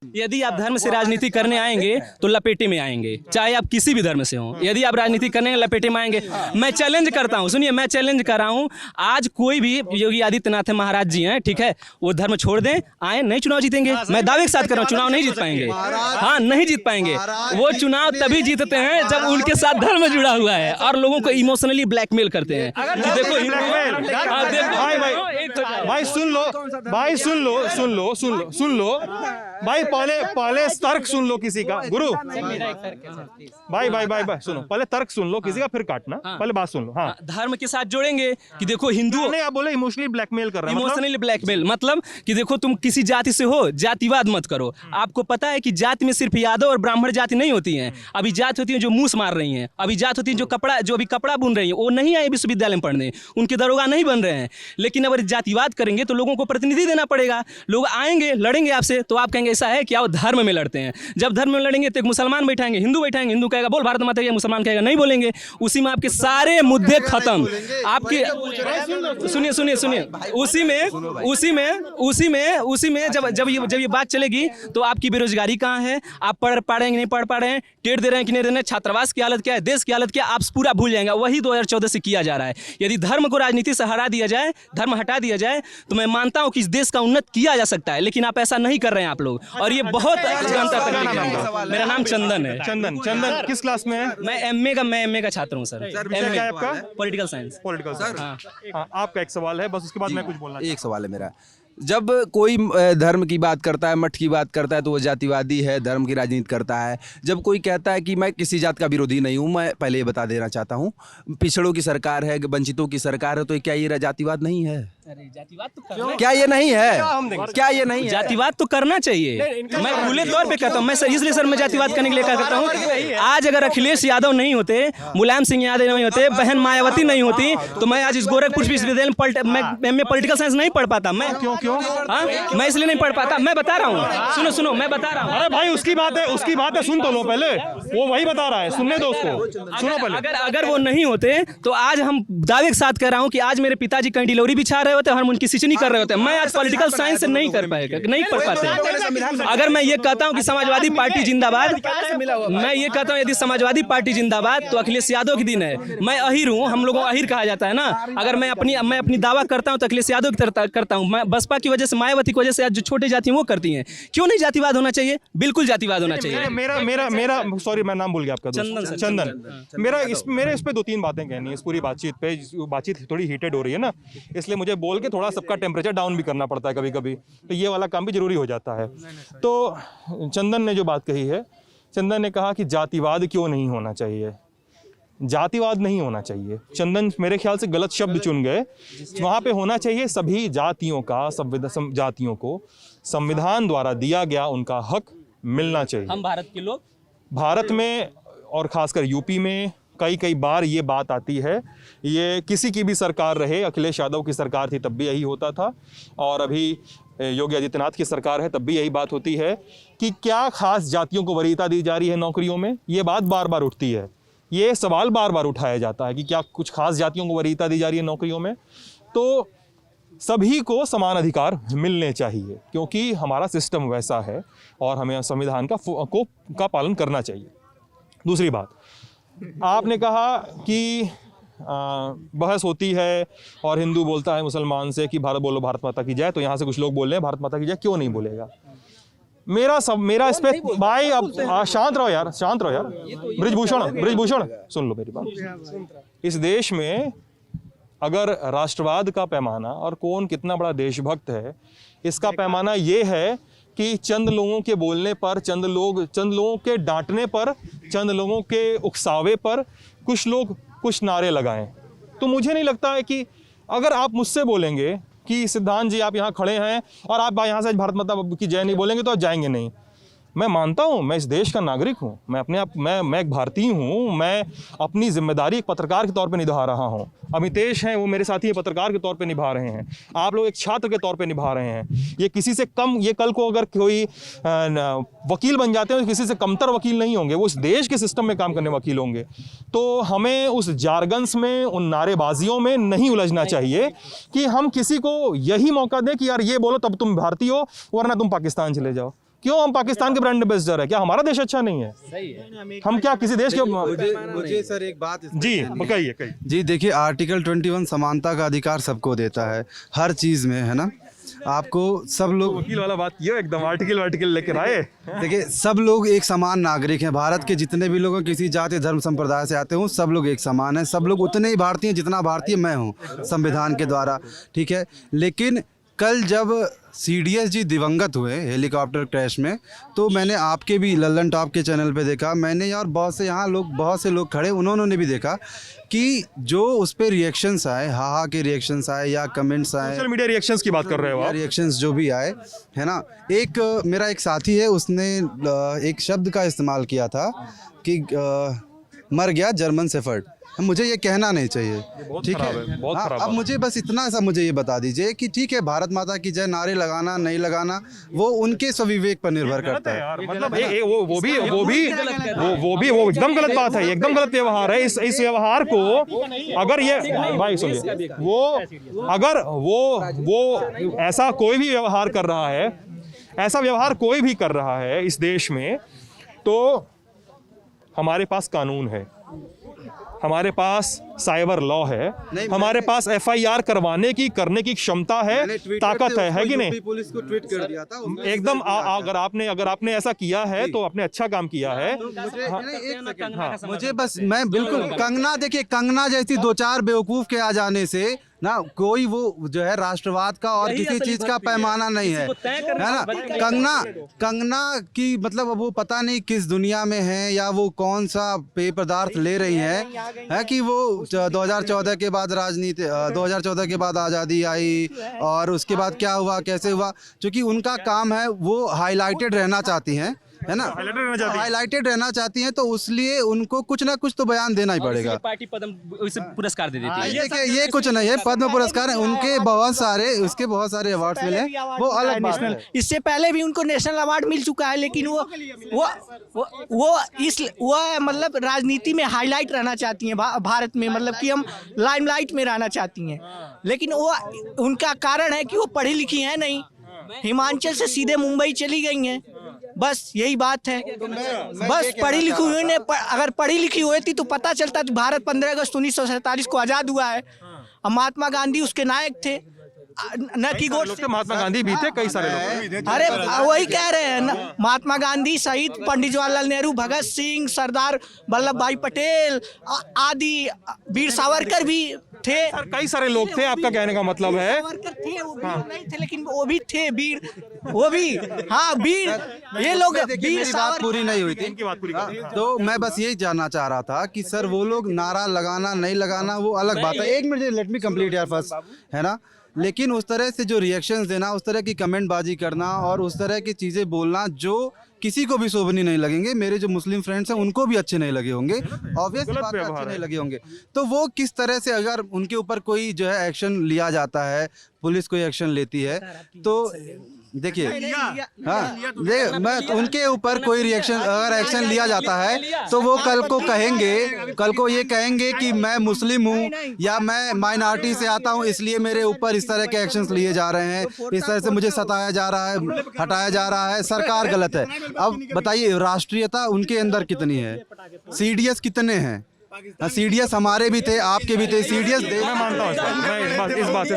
यदि आप धर्म से राजनीति करने आएंगे तो लपेटे में आएंगे, चाहे आप किसी भी धर्म से हो। यदि आप राजनीति करने लपेटे में आएंगे, मैं चैलेंज करता हूं, सुनिए, मैं चैलेंज कर रहा हूं, आज कोई भी योगी आदित्यनाथ महाराज जी हैं, ठीक है, वो धर्म छोड़ दें, आए, नहीं चुनाव जीतेंगे। मैं दावे के साथ कर रहा हूं, चुनाव नहीं जीत पाएंगे। हाँ, नहीं जीत पाएंगे। वो चुनाव तभी जीतते हैं जब उनके साथ धर्म जुड़ा हुआ है और लोगों को इमोशनली ब्लैकमेल करते हैं कि देखो भाई सुन लो भाई, पहले तर्क सुन लो किसी का। गुरु भाई सुनो, पहले तर्क सुन लो किसी का, फिर काटना। पहले बात सुन लो। हाँ, धर्म के साथ जोड़ेंगे कि देखो हिंदू, नहीं आप बोले इमोशनली ब्लैकमेल कर रहे हैं। इमोशनली ब्लैकमेल मतलब कि देखो तुम किसी जाति से हो, जातिवाद मत करो। आपको पता है कि जाति में सिर्फ यादव और ब्राह्मण जाति नहीं होती हैं। अभी जाति होती है जो मूस मार रही हैं, अभी जाति होती है जो अभी कपड़ा बुन रही है, वो नहीं आए विश्वविद्यालय में पढ़ने, उनके दरोगा नहीं बन रहे हैं। लेकिन अगर जातिवाद करेंगे तो लोगों को प्रतिनिधि देना पड़ेगा। लोग आएंगे, लड़ेंगे आपसे, तो आप कहेंगे ऐसा है कि आप धर्म में लड़ते हैं। जब धर्म में लड़ेंगे तो एक मुसलमान बैठाएंगे, हिंदू बैठाएंगे, हिंदू कहेगा बोल भारत माता की, मुसलमान कहेगा नहीं बोलेंगे। उसी में आपके सारे मुद्दे खत्म। आपके सुनिए, उसी में जब ये बात चलेगी तो आपकी बेरोजगारी कहाँ है, आप पढ़ पा रहे हैं कि नहीं पढ़ पा रहे हैं, टेट दे रहे हैं कि नहीं दे रहे हैं, छात्रावास की हालत क्या है, देश की हालत क्या है, आप पूरा भूल जाएंगे। वही 2014 से किया जा रहा है। यदि धर्म को राजनीति से हटा दिया जाए, धर्म हटा दिया जाए, तो मैं मानता हूं कि इस देश का उन्नत किया जा सकता है। लेकिन आप ऐसा नहीं कर रहे हैं आप लोग, और ये बहुत जनता तक नहीं है। मेरा नाम चंदन है। चंदन किस क्लास में है? मैं एमए का छात्र हूँ सर। विषय क्या है आपका? Political science. हाँ, आपका एक सवाल है, बस उसके बाद मैं कुछ बोलना। एक सवाल है मेरा। जब कोई धर्म की बात करता है, मठ की बात करता है, तो वो जातिवादी है, धर्म की राजनीति करता है। जब कोई कहता है कि मैं किसी जात का विरोधी नहीं हूँ, मैं पहले ये बता देना चाहता हूँ, पिछड़ों की सरकार है, वंचितों की सरकार है, तो क्या ये जातिवाद नहीं है? जातिवाद तो क्या ये नहीं है? क्या ये नहीं है? जातिवाद तो करना चाहिए। मैं खुले तौर पे कहता हूँ, मैं इसलिए सर मैं जातिवाद करने के लिए कहता हूँ। आज अगर अखिलेश यादव नहीं होते, मुलायम सिंह यादव नहीं होते, बहन मायावती नहीं होती, तो मैं आज इस गोरखपुर विश्वविद्यालय में पॉलिटिकल साइंस नहीं पढ़ पाता। मैं क्यों हाँ, मैं इसलिए नहीं पढ़ पाता। मैं बता रहा हूँ, सुनो मैं बता रहा हूँ। अरे भाई उसकी बात है, सुन तो लो पहले, वो वही बता रहा है, सुनने दो उसको, सुनो पहले। अगर वो नहीं होते तो आज हम दावे के साथ कह रहा हूँ कि आज मेरे पिताजी कहीं डिलोरी बिछा रहे होते, हम उनकी सिंचनी कर रहे होते। मैं आज पॉलिटिकल साइंस से नहीं कर पाएगा, नहीं पढ़ पाते। अगर मैं ये कहता हूँ कि समाजवादी पार्टी जिंदाबाद, मैं ये कहता हूँ यदि समाजवादी पार्टी जिंदाबाद, तो अखिलेश यादव के दिन है। मैं अहिर हूँ, हम लोगों को अहिर कहा जाता है ना। अगर मैं अपनी दावा करता हूँ तो अखिलेश यादव की करता हूँ। मैं बसपा की वजह से, मायावती की वजह से आज जो छोटी जाति वो करती हैं। क्यों नहीं जातिवाद होना चाहिए? बिल्कुल जातिवाद होना चाहिए। मेरा सॉरी, मैं नाम भूल गया आपका। चंदन। मेरे इस पे 2-3 बातें कहनी है इस पूरी बातचीत पे। बातचीत थोड़ी हीटेड हो रही है ना, इसलिए मुझे बोल के थोड़ा सबका टेम्परेचर डाउन भी करना पड़ता है कभी कभी, तो ये वाला काम भी जरूरी हो जाता है। तो चंदन ने जो बात कही है, चंदन ने कहा कि जातिवाद क्यों नहीं होना चाहिए। जातिवाद नहीं होना चाहिए, चंदन मेरे ख्याल से गलत शब्द चुन गए। वहाँ पे होना चाहिए सभी जातियों का, जातियों को संविधान द्वारा दिया गया उनका हक मिलना चाहिए। हम भारत के लोग, भारत में और खासकर यूपी में कई बार ये बात आती है। ये किसी की भी सरकार रहे, अखिलेश यादव की सरकार थी तब भी यही होता था, और अभी योगी आदित्यनाथ की सरकार है तब भी यही बात होती है कि क्या खास जातियों को वरीयता दी जा रही है नौकरियों में। ये बात बार बार उठती है, ये सवाल बार बार उठाया जाता है कि क्या कुछ खास जातियों को वरीयता दी जा रही है नौकरियों में। तो सभी को समान अधिकार मिलने चाहिए, क्योंकि हमारा सिस्टम वैसा है और हमें संविधान का पालन करना चाहिए। दूसरी बात, आपने कहा कि बहस होती है और हिंदू बोलता है मुसलमान से कि भारत बोलो भारत माता की जय, तो यहाँ से कुछ लोग बोल रहे हैं भारत माता की जय क्यों नहीं बोलेगा। मेरा इस पे भाई, अब शांत रहो यार। ब्रिजभूषण सुन लो मेरी बात। इस देश में अगर राष्ट्रवाद का पैमाना और कौन कितना बड़ा देशभक्त है, इसका पैमाना ये है कि चंद लोगों के बोलने पर, चंद लोगों के डांटने पर, चंद लोगों के उकसावे पर कुछ लोग कुछ नारे लगाएं, तो मुझे नहीं लगता है कि अगर आप मुझसे बोलेंगे कि सिद्धांत जी आप यहाँ खड़े हैं और आप यहाँ से भारत माता की जय नहीं बोलेंगे तो आप जाएंगे नहीं। मैं मानता हूँ, मैं इस देश का नागरिक हूँ, मैं एक भारतीय हूँ, मैं अपनी जिम्मेदारी एक पत्रकार के तौर पे निभा रहा हूँ। अमितेश हैं, वो मेरे साथी पत्रकार के तौर पे निभा रहे हैं, आप लोग एक छात्र के तौर पे निभा रहे हैं। ये किसी से कम, ये कल को अगर कोई वकील बन जाते हैं तो किसी से कमतर वकील नहीं होंगे, वो इस देश के सिस्टम में काम करने वकील होंगे। तो हमें उस जारगन्स में, उन नारेबाजियों में नहीं उलझना चाहिए कि हम किसी को यही मौका दें कि यार ये बोलो तब तुम भारतीय हो वरना तुम पाकिस्तान चले जाओ। क्यों हम पाकिस्तान के ब्रांड एम्बेसडर है? क्या हमारा देश अच्छा नहीं है? सही है। हम क्या किसी देश के मुझे सर एक बात जी कहिए कहिए। जी देखिए, आर्टिकल 21 समानता का अधिकार सबको देता है हर चीज़ में, है ना। आपको सब लोग वकील वाला बात किया एकदम, आर्टिकल लेकर आए। देखिए, सब लोग एक समान नागरिक हैं। भारत के जितने भी लोग किसी जाति धर्म संप्रदाय से आते हों, सब लोग एक समान हैं। सब लोग उतने ही भारतीय हैं जितना भारतीय मैं हूँ संविधान के द्वारा, ठीक है। लेकिन कल जब CDS जी दिवंगत हुए हेलीकॉप्टर क्रैश में, तो मैंने आपके भी लल्लन टॉप के चैनल पे देखा, मैंने यार बहुत से यहाँ लोग, बहुत से लोग खड़े, उन्होंने भी देखा कि जो उस पर रिएक्शंस आए, हा के रिएक्शंस आए या कमेंट्स आए, सोशल मीडिया रिएक्शंस की बात कर रहे हो आप? रिएक्शंस जो भी आए, है ना। एक मेरा एक साथी है, उसने एक शब्द का इस्तेमाल किया था कि मर गया जर्मन शेफर्ड। मुझे ये कहना नहीं चाहिए, ठीक है। बहुत हाँ, खराब अब मुझे बस इतना सा मुझे ये बता दीजिए कि ठीक है, भारत माता की जय नारे लगाना नहीं लगाना वो उनके स्वविवेक पर निर्भर करता है। यार मतलब वो एकदम गलत बात है, एकदम गलत व्यवहार है। इस व्यवहार को अगर ये भाई सुनिए, वो अगर वो ऐसा कोई भी व्यवहार कर रहा है, ऐसा व्यवहार कोई भी कर रहा है इस देश में, तो हमारे पास कानून है, हमारे पास साइबर लॉ है, हमारे पास FIR करने की क्षमता है, ताकत है कि नहीं? पुलिस को ट्वीट कर दिया था एकदम अगर आपने ऐसा किया है तो आपने अच्छा काम किया है। मुझे बस, मैं बिल्कुल कंगना, देखिए कंगना जैसी 2-4 बेवकूफ के आ जाने से ना कोई वो जो है राष्ट्रवाद का और किसी चीज का पैमाना नहीं है ना। कंगना की मतलब वो पता नहीं किस दुनिया में है, या वो कौन सा पेय पदार्थ ले रही है कि वो 2014 के बाद राजनीति, 2014 के बाद आज़ादी आई और उसके बाद क्या हुआ कैसे हुआ, क्योंकि उनका काम है, वो हाईलाइटेड रहना चाहती हैं, है ना, हाईलाइटेड रहना चाहती हैं, तो उसलिए उनको कुछ ना कुछ तो बयान देना ही पड़ेगा। पार्टी पद्म उसे पुरस्कार दे देती है। देखिए, ये कुछ नहीं है, पद्म पुरस्कार है, उनके बहुत सारे अवार्ड्स मिले, वो अलग बात है। इससे पहले भी उनको नेशनल अवार्ड मिल चुका है, लेकिन वो मतलब राजनीति में हाईलाइट रहना चाहती हैं भारत में, मतलब कि हम लाइमलाइट में रहना चाहती हैं। लेकिन वो उनका कारण है कि वो पढ़ी लिखी हैं नहीं, हिमाचल से सीधे मुंबई चली गई हैं, बस यही बात है। बस पढ़ी लिखी हुई ने, अगर पढ़ी लिखी हुई थी तो पता चलता कि भारत 15 अगस्त 1947 को आज़ाद हुआ है। अब महात्मा गांधी उसके नायक थे, न कि गोडसे। महात्मा गांधी भी थे, कई सारे लोग। अरे वही कह रहे हैं ना, महात्मा गांधी सहित पंडित जवाहरलाल नेहरू, भगत सिंह, सरदार वल्लभ भाई पटेल आदि, वीर सावरकर भी थे। कई सारे लोग थे, आपका कहने का मतलब है। सावरकर थे, वो वीर नहीं थे, लेकिन वो भी थे वीर, वो भी, हाँ वीर। ये लोग मेरी बात पूरी नहीं हुई थी, इनकी बात पूरी कर। तो मैं बस यही जानना चाह रहा था कि सर वो लोग नारा लगाना नहीं लगाना वो अलग बात है। एक मिनट, लेट मी कंप्लीट यार फर्स्ट, है ना। लेकिन उस तरह से जो रिएक्शंस देना, उस तरह की कमेंटबाजी करना और उस तरह की चीज़ें बोलना जो किसी को भी शोभनीय नहीं लगेंगे, मेरे जो मुस्लिम फ्रेंड्स हैं उनको भी अच्छे नहीं लगे होंगे, ऑब्वियस बात है, अच्छे नहीं लगे होंगे। तो वो किस तरह से अगर उनके ऊपर कोई जो है एक्शन लिया जाता है, पुलिस कोई एक्शन लेती है, तो देखिए, हाँ, मैं उनके ऊपर कोई रिएक्शन अगर एक्शन लिया जाता है तो वो कल को ये कहेंगे कि मैं मुस्लिम हूँ या मैं माइनॉरिटी से आता हूँ, इसलिए मेरे ऊपर इस तरह के एक्शंस लिए जा रहे हैं, इस तरह से मुझे सताया जा रहा है, हटाया जा रहा है, सरकार गलत है। अब बताइए, राष्ट्रीयता उनके अंदर कितनी है? CDS कितने हैं? CDS हमारे भी थे, आपके भी थे, CDS मैं मानता हूँ इस बात से।